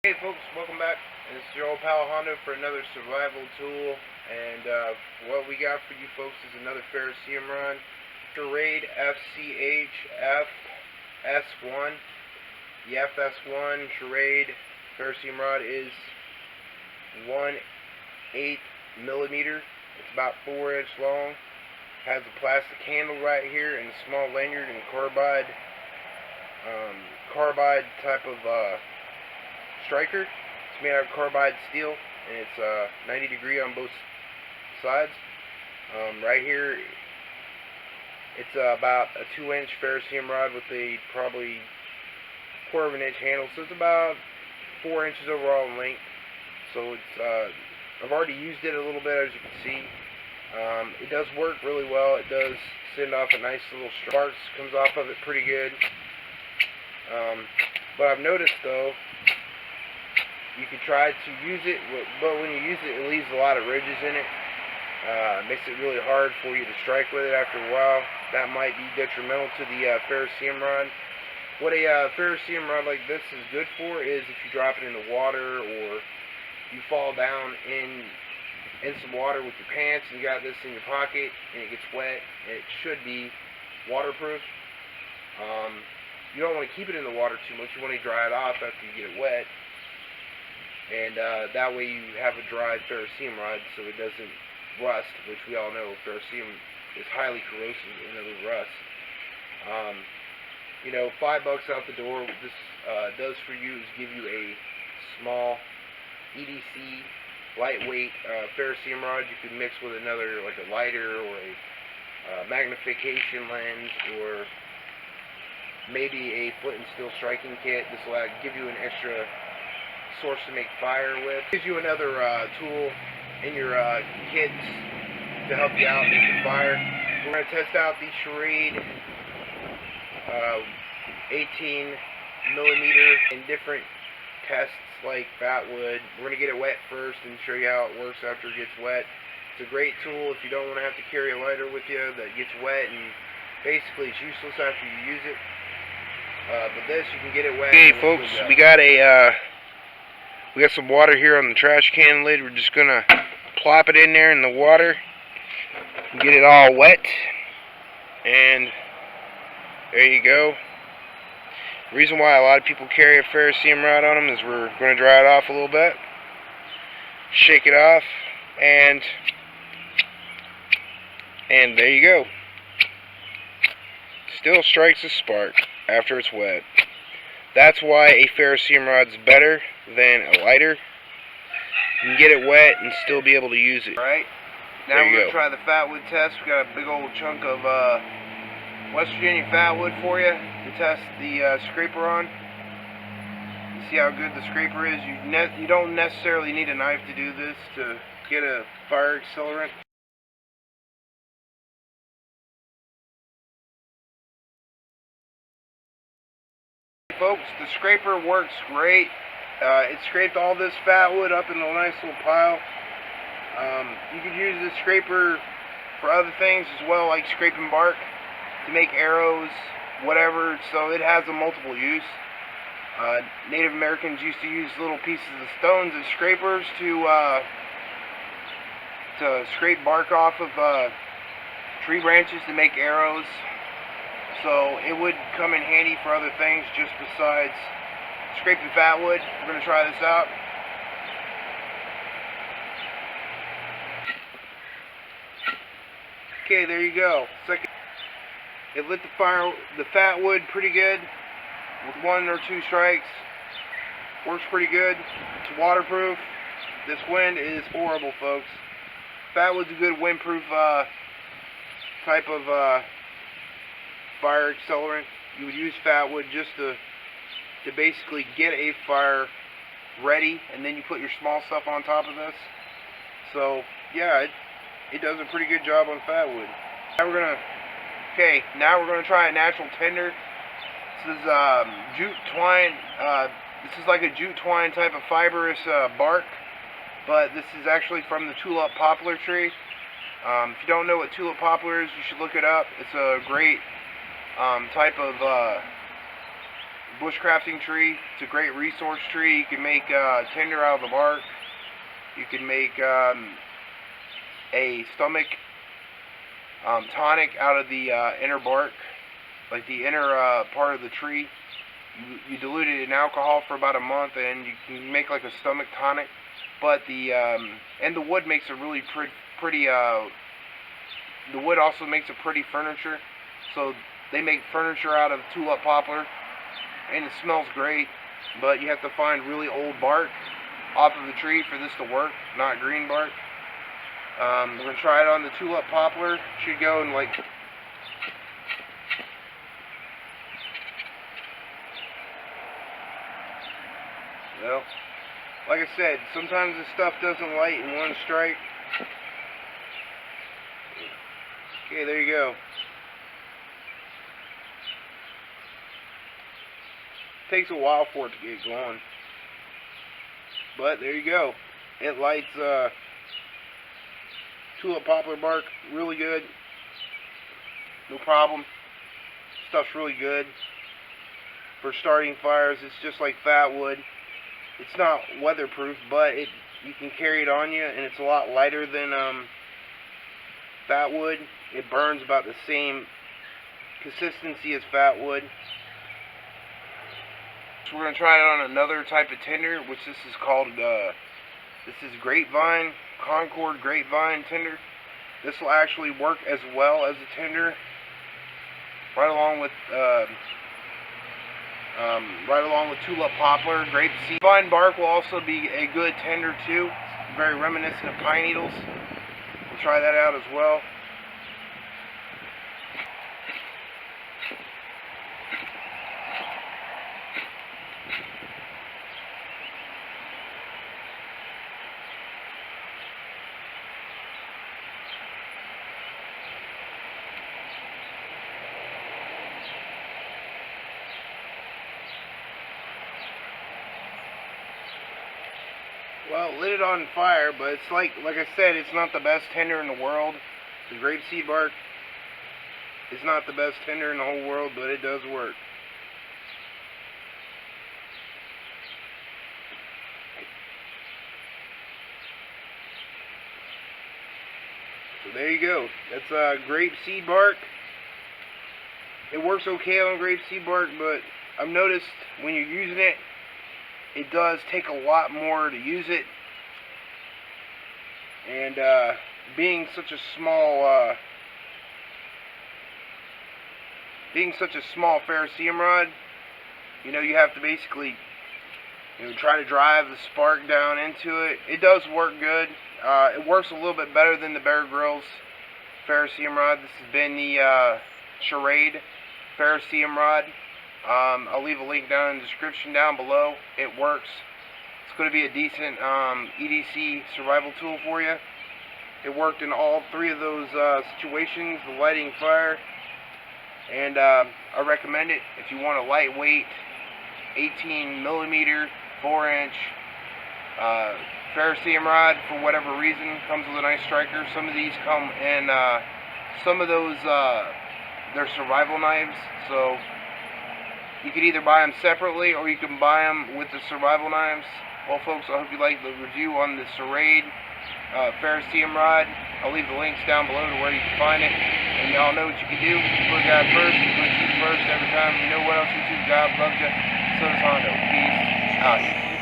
Hey folks, welcome back. It's your old pal Hondo for another survival tool. And what we got for you folks is another Ferro Rod, Schrade SCHFS1. The FS1 Schrade Ferro Rod is 1/8 millimeter. It's about 4 inch long. Has a plastic handle right here and a small lanyard and carbide type of striker. It's made out of carbide steel, and it's 90 degree on both sides. Right here, it's about a 2-inch Ferro rod with a probably 1/4 inch handle, so it's about 4 inches overall in length. So it's I've already used it a little bit, as you can see. It does work really well. It does send off a nice little sparks, comes off of it pretty good. But I've noticed though, you can try to use it, but when you use it, it leaves a lot of ridges in it. It makes it really hard for you to strike with it after a while. That might be detrimental to the Ferro rod. What a Ferro rod like this is good for is if you drop it in the water, or you fall down in some water with your pants and you got this in your pocket and it gets wet, and it should be waterproof. You don't want to keep it in the water too much. You want to dry it off after you get it wet. And that way you have a dry Ferro rod so it doesn't rust, which we all know ferrocerium is highly corrosive and it'll rust. You know, $5 out the door. What this does for you is give you a small EDC lightweight Ferro rod you can mix with another, like a lighter or a magnification lens, or maybe a flint and steel striking kit. This will give you an extra source to make fire with. Gives you another tool in your kits to help you out making fire. We're going to test out the Schrade 18 millimeter in different tests like fat wood. We're going to get it wet first and show you how it works after it gets wet. It's a great tool if you don't want to have to carry a lighter with you that gets wet and basically it's useless after you use it. But this, you can get it wet. Okay folks, we got some water here on the trash can lid. We're just gonna plop it in there in the water and get it all wet. And there you go. The reason why a lot of people carry a Ferro rod on them is we're going to dry it off a little bit, shake it off, and there you go. Still strikes a spark after it's wet. That's why a Ferro rod's better than a lighter. You can get it wet and still be able to use it. Alright, now we're going to try the fat wood test. We got a big old chunk of West Virginia fat wood for you to test the scraper on. You see how good the scraper is. You don't necessarily need a knife to do this to get a fire accelerant. Folks, the scraper works great. It scraped all this fat wood up in a nice little pile. You could use this scraper for other things as well, like scraping bark to make arrows, whatever. So it has a multiple use. Native Americans used to use little pieces of stones as scrapers to scrape bark off of tree branches to make arrows. So it would come in handy for other things just besides scraping fat wood. We're going to try this out. Okay, there you go. It lit the fat wood pretty good with 1 or 2 strikes. Works pretty good. It's waterproof. This wind is horrible, folks. Fat wood's a good windproof type of fire accelerant. You would use fat wood just to basically get a fire ready, and then you put your small stuff on top of this. So yeah, it does a pretty good job on fat wood. Now we're gonna try a natural tinder. This is jute twine. This is like a jute twine type of fibrous bark, but this is actually from the tulip poplar tree. If you don't know what tulip poplar is, you should look it up. It's a great type of bushcrafting tree. It's a great resource tree. You can make tinder out of the bark. You can make a stomach tonic out of the inner bark, like the inner part of the tree. You dilute it in alcohol for about a month, and you can make like a stomach tonic. But the wood makes a really pretty. The wood also makes a pretty furniture. So they make furniture out of tulip poplar, and it smells great. But you have to find really old bark off of the tree for this to work, not green bark. We're gonna try it on the tulip poplar. Should go in like. Well, like I said, sometimes this stuff doesn't light in one strike. Okay, there you go. Takes a while for it to get going, but there you go. It lights tulip poplar bark really good. No problem. Stuff's really good for starting fires. It's just like fat wood. It's not weatherproof, but you can carry it on you, and it's a lot lighter than fat wood. It burns about the same consistency as fat wood. So we're going to try it on another type of tinder, which this is called, this is grapevine, Concord grapevine tinder. This will actually work as well as a tinder, right along with tulip poplar, grape seed. Vine bark will also be a good tinder too. It's very reminiscent of pine needles. We'll try that out as well. Well, lit it on fire, but it's like I said, it's not the best tinder in the world. The grapeseed bark is not the best tinder in the whole world, but it does work. So there you go. That's grapeseed bark. It works okay on grapeseed bark, but I've noticed when you're using it, it does take a lot more to use it, and being such a small ferrocerium rod, you have to basically try to drive the spark down into it. It does work good. It works a little bit better than the Bear Grylls ferrocerium rod. This has been the Schrade ferrocerium rod. I'll leave a link down in the description down below. It works. It's going to be a decent EDC survival tool for you. It worked in all three of those situations, the lighting, fire, and I recommend it if you want a lightweight 18mm 4-inch ferrocerium rod for whatever reason. Comes with a nice striker. Some of these come in some of those they're survival knives, so you can either buy them separately or you can buy them with the survival knives. Well, folks, I hope you liked the review on the Schrade ferrocerium rod. I'll leave the links down below to where you can find it. And y'all know what you can do. Put God first, put you first every time. You know what else you do. God loves you. So does Hondo. Peace out.